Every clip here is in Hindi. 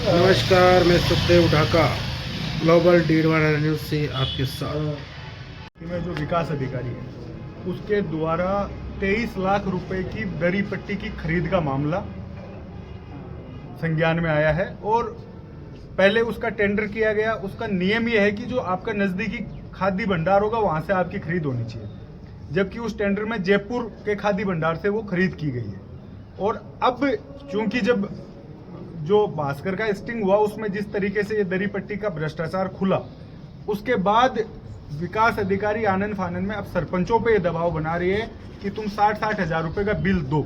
नमस्कार, मैं सुखदेव ढाका ग्लोबल डीडवाना न्यूज़ से आपके साथ। में जो विकास अधिकारी है उसके द्वारा 23 लाख रुपए की दरी पट्टी की खरीद का मामला संज्ञान में आया है और पहले उसका टेंडर किया गया। उसका नियम यह है कि जो आपका नजदीकी खाद्य भंडार होगा वहां से आपकी खरीद होनी चाहिए, जबकि उस टेंडर में जयपुर के खाद्य भंडार से वो खरीद की गई है। और अब चूंकि जब जो भास्कर का स्टिंग हुआ उसमें जिस तरीके से ये दरी पट्टी का भ्रष्टाचार खुला, उसके बाद विकास अधिकारी आनंद फानन में अब सरपंचों पे ये दबाव बना रही है कि तुम 60-60 हजार रुपए का बिल दो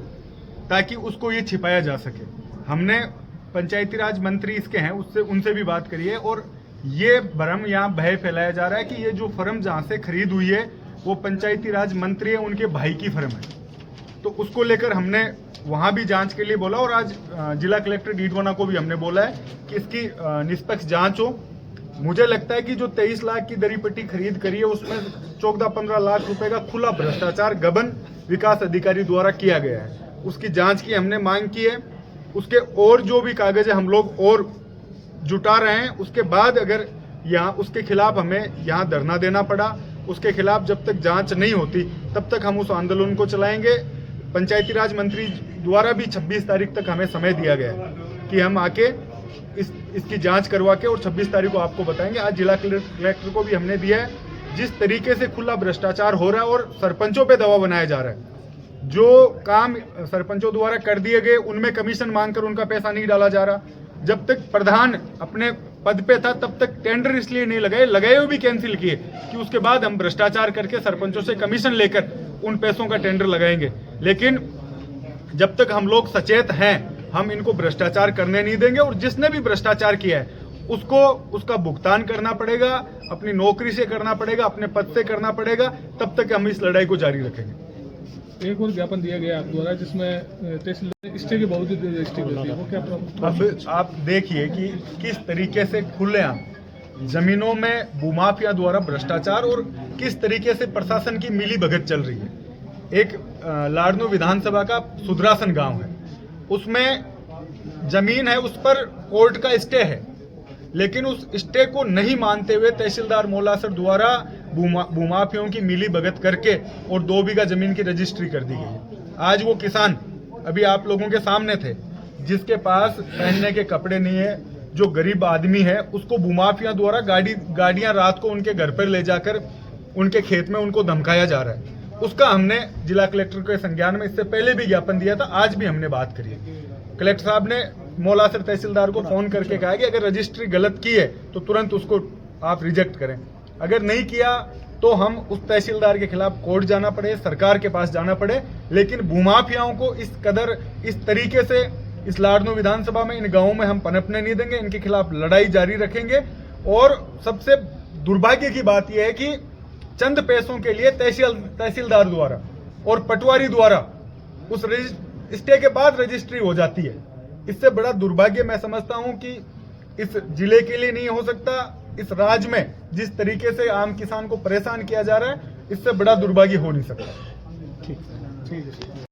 ताकि उसको ये छिपाया जा सके। हमने पंचायती राज मंत्री इसके हैं उससे उनसे भी बात करी है और ये भ्रम यहाँ भय फैलाया जा रहा है कि ये जो फर्म जहां से खरीद हुई है वो पंचायती राज मंत्री है, उनके भाई की फर्म है। तो उसको लेकर हमने वहां भी जांच के लिए बोला और आज जिला कलेक्टर डीडवाना को भी हमने बोला है कि इसकी निष्पक्ष जांच हो। मुझे लगता है कि जो 23 लाख की दरी पट्टी खरीद करी है उसमें 14-15 लाख रुपए का खुला भ्रष्टाचार गबन विकास अधिकारी द्वारा किया गया है। उसकी जांच की हमने मांग की है। उसके और जो भी कागज है हम लोग और जुटा रहे हैं। उसके बाद अगर यहाँ उसके खिलाफ हमें यहाँ धरना देना पड़ा, उसके खिलाफ जब तक जांच नहीं होती तब तक हम उस आंदोलन को चलाएंगे। पंचायती राज मंत्री द्वारा भी 26 तारीख तक हमें समय दिया गया है कि हम आके इसकी जांच करवा के और 26 तारीख को आपको बताएंगे। आज जिला कलेक्टर को भी हमने दिया है। जिस तरीके से खुला भ्रष्टाचार हो रहा है और सरपंचों पे दबाव बनाया जा रहा है, जो काम सरपंचों द्वारा कर दिए गए उनमें कमीशन मांगकर उनका पैसा नहीं डाला जा रहा। जब तक प्रधान अपने पद पे था तब तक टेंडर इसलिए नहीं लगाए हुए भी कैंसिल किए कि उसके बाद हम भ्रष्टाचार करके सरपंचों से कमीशन लेकर उन पैसों का टेंडर लगाएंगे। लेकिन जब तक हम लोग सचेत हैं हम इनको भ्रष्टाचार करने नहीं देंगे और जिसने भी भ्रष्टाचार किया है उसको उसका भुगतान करना पड़ेगा, अपनी नौकरी से करना पड़ेगा, अपने पद से करना पड़ेगा। तब तक हम इस लड़ाई को जारी रखेंगे। एक और ज्ञापन दिया गया आप द्वारा जिसमें तहसीलदार स्टे के बावजूद रजिस्ट्री होती है, वो क्या प्रॉब्लम? अब आप देखिए कि किस तरीके से खुलेआम जमीनों में भूमाफिया द्वारा भ्रष्टाचार और किस तरीके से प्रशासन की मिली भगत चल रही है। एक लाडनू विधानसभा का सुदरासन गांव है, उसमें जमीन है, उस पर कोर्ट का स्टे है, लेकिन उस स्टे को नहीं मानते हुए तहसीलदार मोलासर द्वारा भूमाफियों की मिली भगत करके और 2 बीघा जमीन की रजिस्ट्री कर दी गई। आज वो किसान अभी आप लोगों के सामने थे जिसके पास पहनने के कपड़े नहीं है, जो गरीब आदमी है, उसको भूमाफिया द्वारा गाड़ियां रात को उनके घर पर ले जाकर उनके खेत में उनको धमकाया जा रहा है। उसका हमने जिला कलेक्टर के संज्ञान में इससे पहले भी ज्ञापन दिया था, आज भी हमने बात करी है। कलेक्टर साहब ने मोलासर तहसीलदार को फोन करके कहा कि अगर रजिस्ट्री गलत की है तो तुरंत उसको आप रिजेक्ट करें, अगर नहीं किया तो हम उस तहसीलदार के खिलाफ कोर्ट जाना पड़े, सरकार के पास जाना पड़े। लेकिन भूमाफियाओं को इस कदर इस तरीके से इस लाडनू विधानसभा में इन गांवों में हम पनपने नहीं देंगे। इनके खिलाफ लड़ाई जारी रखेंगे। और सबसे दुर्भाग्य की बात यह है कि चंद पैसों के लिए तहसीलदार द्वारा और पटवारी द्वारा उस स्टे के बाद रजिस्ट्री हो जाती है। इससे बड़ा दुर्भाग्य मैं समझता हूं कि इस जिले के लिए नहीं हो सकता। इस राज्य में जिस तरीके से आम किसान को परेशान किया जा रहा है, इससे बड़ा दुर्भाग्य हो नहीं सकता। ठीक है।